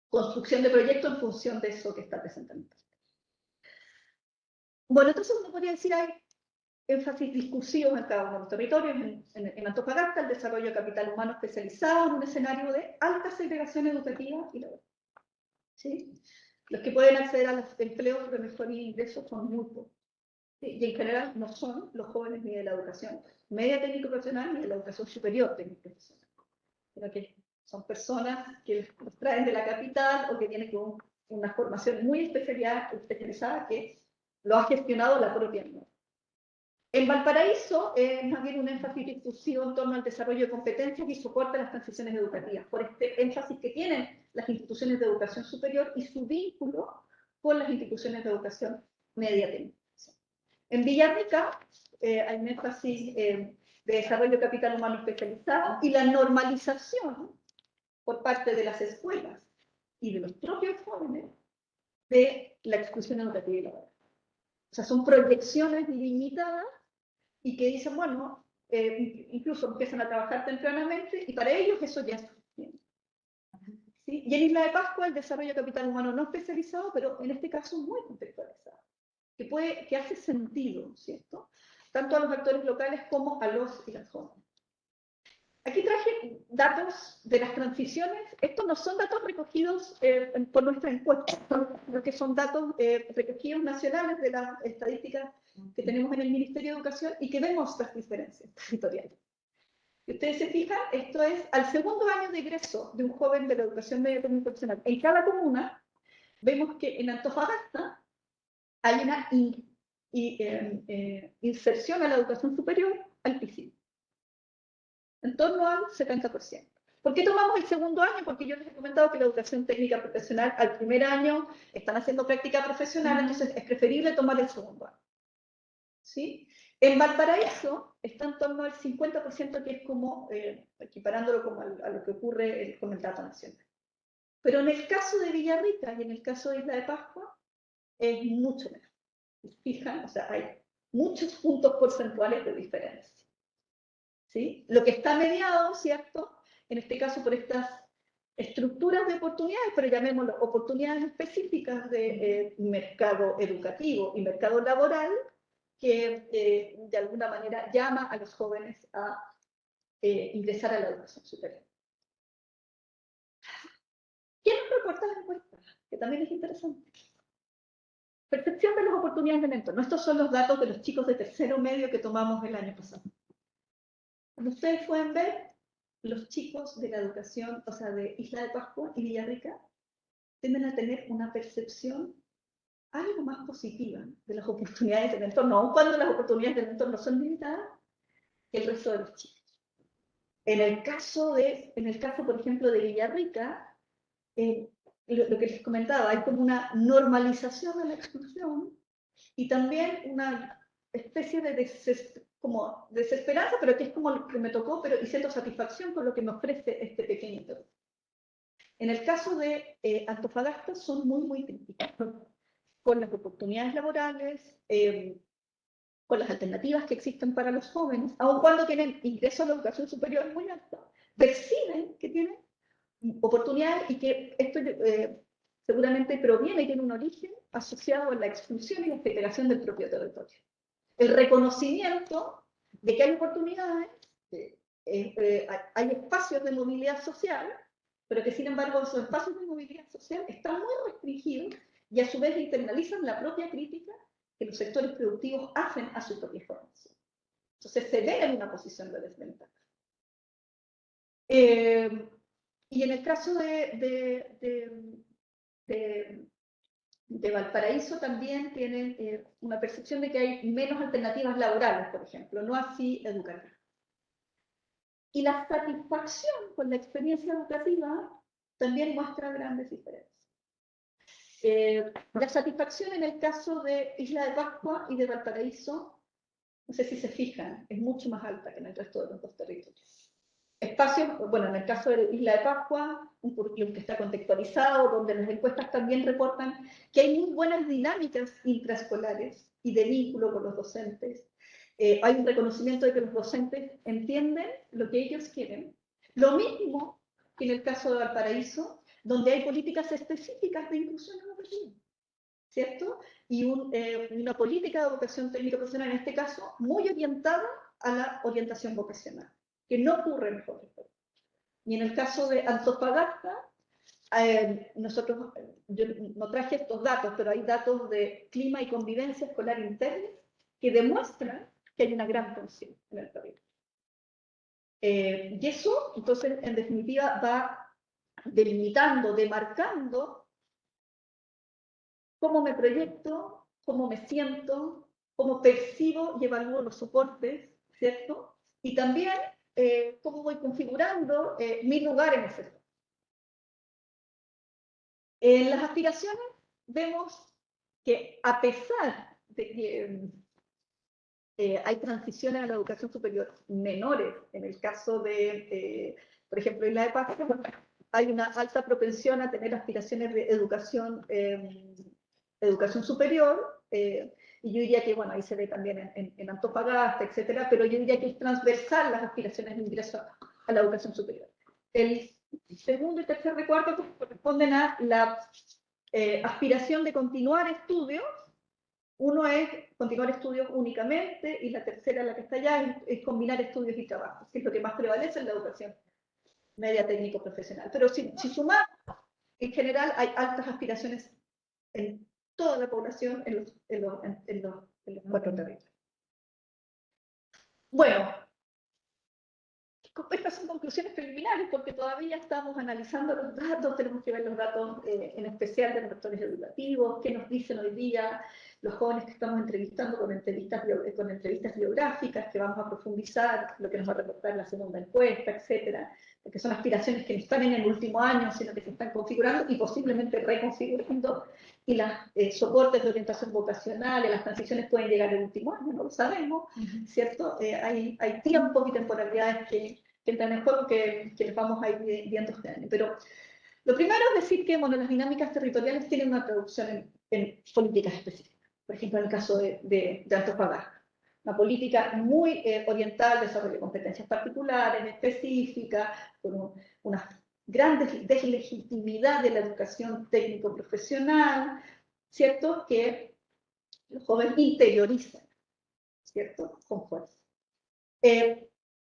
construcción de proyecto en función de eso que está presentando. Bueno, entonces uno podría decir, hay énfasis discursivos en cada uno de los territorios. En Antofagasta, el desarrollo de capital humano especializado en un escenario de alta segregación educativa y laboral, ¿sí? Los que pueden acceder a los empleos de mejor ingreso son muy pocos. ¿Sí? Y en general no son los jóvenes ni de la educación media técnico profesional ni de la educación superior técnico profesional, sino que son personas que los traen de la capital o que tienen una formación muy especializada que lo ha gestionado la propia universidad. En Valparaíso es más bien un énfasis discursivo en torno al desarrollo de competencias y soporte a las transiciones educativas, por este énfasis que tienen las instituciones de educación superior y su vínculo con las instituciones de educación media técnica. En Villarrica hay un énfasis de desarrollo de capital humano especializado y la normalización por parte de las escuelas y de los propios jóvenes de la exclusión educativa y laboral. O sea, son proyecciones limitadas y que dicen, bueno, incluso empiezan a trabajar tempranamente y para ellos eso ya es suficiente. ¿Sí? Y en Isla de Pascua el desarrollo de capital humano no especializado, pero en este caso muy contextualizado, que hace sentido, ¿cierto? Tanto a los actores locales como a los y las jóvenes. Aquí traje datos de las transiciones. Estos no son datos recogidos por nuestra encuesta, sino que son datos recogidos nacionales de las estadísticas que tenemos en el Ministerio de Educación y que vemos las diferencias territoriales. Si ustedes se fijan, esto es al segundo año de ingreso de un joven de la educación media técnica profesional. En cada comuna, vemos que en Antofagasta hay una inserción a la educación superior altísima, en torno al 70%. ¿Por qué tomamos el segundo año? Porque yo les he comentado que la educación técnica profesional al primer año están haciendo práctica profesional, entonces es preferible tomar el segundo año. ¿Sí? En Valparaíso está en torno al 50%, que es como, equiparándolo como a lo que ocurre con el dato nacional. Pero en el caso de Villarrica y en el caso de Isla de Pascua, es mucho menos. ¿Se fijan? O sea, hay muchos puntos porcentuales de diferencia. ¿sí? Lo que está mediado, ¿cierto? En este caso por estas estructuras de oportunidades, pero llamémoslo oportunidades específicas de mercado educativo y mercado laboral, que de alguna manera llama a los jóvenes a ingresar a la educación superior. ¿Quién nos reporta las encuestas? Que también es interesante. Percepción de las oportunidades del entorno. Estos son los datos de los chicos de tercero medio que tomamos el año pasado. Como ustedes pueden ver, los chicos de la educación, o sea, de Isla de Pascua y Villarrica, tienden a tener una percepción algo más positiva de las oportunidades del entorno, aun cuando las oportunidades del entorno son limitadas, que el resto de los chicos. En el caso, por ejemplo, de Villarrica, lo que les comentaba, hay como una normalización de la exclusión y también una especie de desesperanza, pero que es como lo que me tocó, pero y siento satisfacción con lo que me ofrece este pequeño interés. En el caso de Antofagasta son muy, muy críticos con las oportunidades laborales, con las alternativas que existen para los jóvenes, aun cuando tienen ingreso a la educación superior muy alto, perciben que tienen oportunidades y que esto seguramente proviene y tiene un origen asociado a la exclusión y la segregación del propio territorio. El reconocimiento de que hay oportunidades, hay espacios de movilidad social, pero que sin embargo esos espacios de movilidad social están muy restringidos y a su vez internalizan la propia crítica que los sectores productivos hacen a su propia formación. Entonces se ve en una posición de desventaja. Y en el caso de Valparaíso también tienen una percepción de que hay menos alternativas laborales, por ejemplo, no así educativas. Y la satisfacción con la experiencia educativa también muestra grandes diferencias. La satisfacción en el caso de Isla de Pascua y de Valparaíso, no sé si se fijan, es mucho más alta que en el resto de los dos territorios. Espacios, bueno, en el caso de Isla de Pascua, un currículum que está contextualizado, donde las encuestas también reportan que hay muy buenas dinámicas intraescolares y de vínculo con los docentes. Hay un reconocimiento de que los docentes entienden lo que ellos quieren. Lo mismo que en el caso de Valparaíso, donde hay políticas específicas de inclusión educativa, ¿cierto? Y una política de educación técnico profesional, en este caso, muy orientada a la orientación vocacional, que no ocurre en otros países. Y en el caso de Antofagasta, yo no traje estos datos, pero hay datos de clima y convivencia escolar interna que demuestran que hay una gran tensión en el territorio. Y eso, entonces, en definitiva, va delimitando, demarcando cómo me proyecto, cómo me siento, cómo percibo y evalúo los soportes, ¿cierto? Y también cómo voy configurando mi lugar en ese. En las aspiraciones vemos que a pesar de que hay transiciones a la educación superior menores, en el caso de, por ejemplo, en la de Pascua, hay una alta propensión a tener aspiraciones de educación superior, y yo diría que, bueno, ahí se ve también en Antofagasta, etcétera, pero yo diría que es transversal las aspiraciones de ingreso a la educación superior. El segundo y tercer recuarto corresponden a la aspiración de continuar estudios. Uno es continuar estudios únicamente, y la tercera, la que está allá, es combinar estudios y trabajo, que es lo que más prevalece en la educación media técnico profesional. Pero si sumamos, en general hay altas aspiraciones en toda la población en los 4 territorios. Bueno, estas son conclusiones preliminares porque todavía estamos analizando los datos, tenemos que ver los datos en especial de los sectores educativos, qué nos dicen hoy día los jóvenes que estamos entrevistando con entrevistas biográficas, que vamos a profundizar, lo que nos va a reportar en la segunda encuesta, etcétera, porque son aspiraciones que no están en el último año, sino que se están configurando y posiblemente reconfigurando, y los soportes de orientación vocacional, las transiciones pueden llegar el último año, no lo sabemos, ¿cierto? Hay tiempos y temporalidades que entran en juego que les vamos a ir viendo este año. Pero lo primero es decir que, bueno, las dinámicas territoriales tienen una traducción en políticas específicas. Por ejemplo, en el caso de Antofagasta. Una política muy orientada al desarrollo de competencias particulares, específicas, con una gran deslegitimidad de la educación técnico-profesional, ¿cierto? Que los jóvenes interiorizan, ¿cierto? Con fuerza.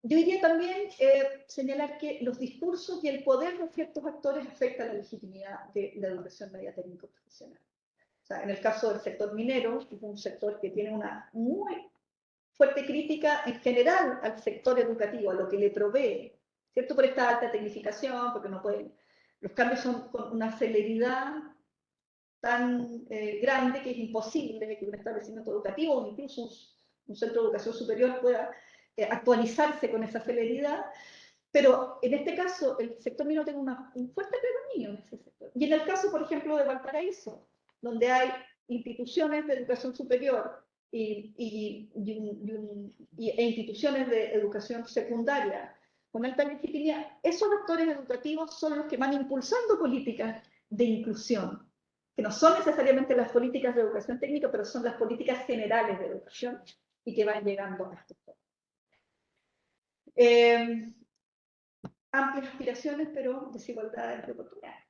Yo diría también señalar que los discursos y el poder de ciertos actores afectan la legitimidad de la educación media técnico-profesional. O sea, en el caso del sector minero, es un sector que tiene una muy fuerte crítica en general al sector educativo, a lo que le provee, ¿cierto? Por esta alta tecnificación, porque no pueden, los cambios son con una celeridad tan grande que es imposible que un establecimiento educativo o incluso un centro de educación superior pueda actualizarse con esa celeridad, pero en este caso el sector minero tiene un fuerte predominio en ese sector. Y en el caso, por ejemplo, de Valparaíso, donde hay instituciones de educación superior e instituciones de educación secundaria con alta legitimidad, esos actores educativos son los que van impulsando políticas de inclusión, que no son necesariamente las políticas de educación técnica, pero son las políticas generales de educación y que van llegando a estos pueblos. Amplias aspiraciones, pero desigualdades de oportunidades.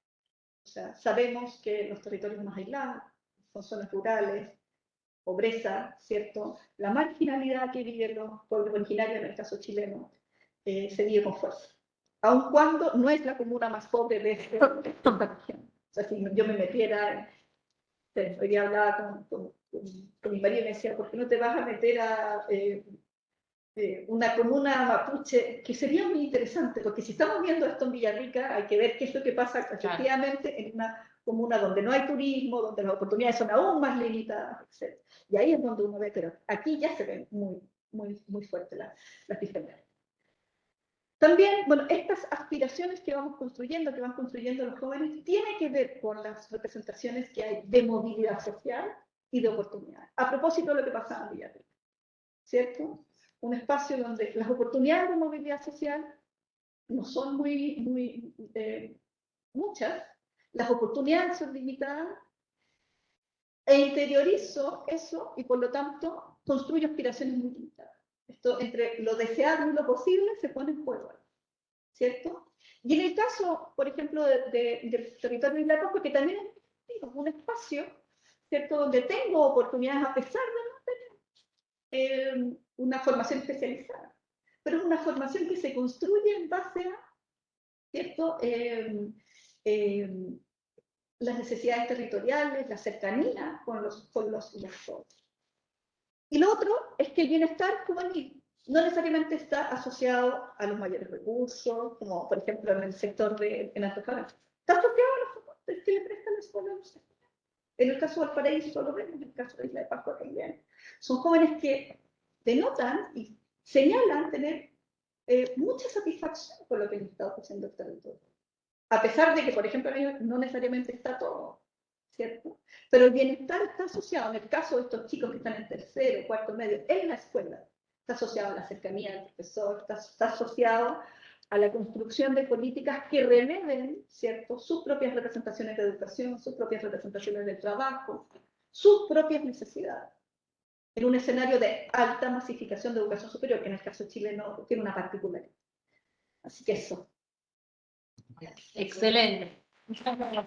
O sea, sabemos que los territorios más aislados son zonas rurales, pobreza, ¿cierto? La marginalidad que viven los pueblos originarios, en el caso chileno, se vive con fuerza. Aun cuando no es la comuna más pobre de esta región. O sea, si yo me metiera, hoy día hablaba con mi marido y me decía, ¿por qué no te vas a meter a una comuna mapuche? Que sería muy interesante, porque si estamos viendo esto en Villarrica, hay que ver qué es lo que pasa efectivamente en una comuna donde no hay turismo, donde las oportunidades son aún más limitadas, etc. Y ahí es donde uno ve, pero aquí ya se ven muy fuertes las diferencias. También, bueno, estas aspiraciones que vamos construyendo, que van construyendo los jóvenes, tienen que ver con las representaciones que hay de movilidad social y de oportunidades. A propósito de lo que pasaba en Villarrica, ¿cierto? Un espacio donde las oportunidades de movilidad social no son muchas, las oportunidades son limitadas, e interiorizo eso y por lo tanto construyo aspiraciones muy limitadas. Esto entre lo deseable y lo posible se pone en juego, ¿cierto? Y en el caso, por ejemplo, del territorio de Isla Pascua, que también es un espacio, ¿cierto?, donde tengo oportunidades a pesar de no tener una formación especializada, pero es una formación que se construye en base a, ¿cierto?, las necesidades territoriales, la cercanía con los y las jóvenes. Y lo otro es que el bienestar juvenil no necesariamente está asociado a los mayores recursos, como por ejemplo en el sector en Antofagasta. Está asociado a los soportes que le prestan las escuelas. En el caso de Valparaíso lo vemos, en el caso de Isla de Pascua también. Son jóvenes que denotan y señalan tener mucha satisfacción por lo que les está ofreciendo el territorio. A pesar de que, por ejemplo, no necesariamente está todo, ¿cierto? Pero el bienestar está asociado, en el caso de estos chicos que están en tercero, cuarto medio, en la escuela, está asociado a la cercanía del profesor, está asociado a la construcción de políticas que releven, ¿cierto?, sus propias representaciones de educación, sus propias representaciones del trabajo, sus propias necesidades, en un escenario de alta masificación de educación superior, que en el caso chileno tiene una particularidad. Así que eso. Excelente. Muchas gracias.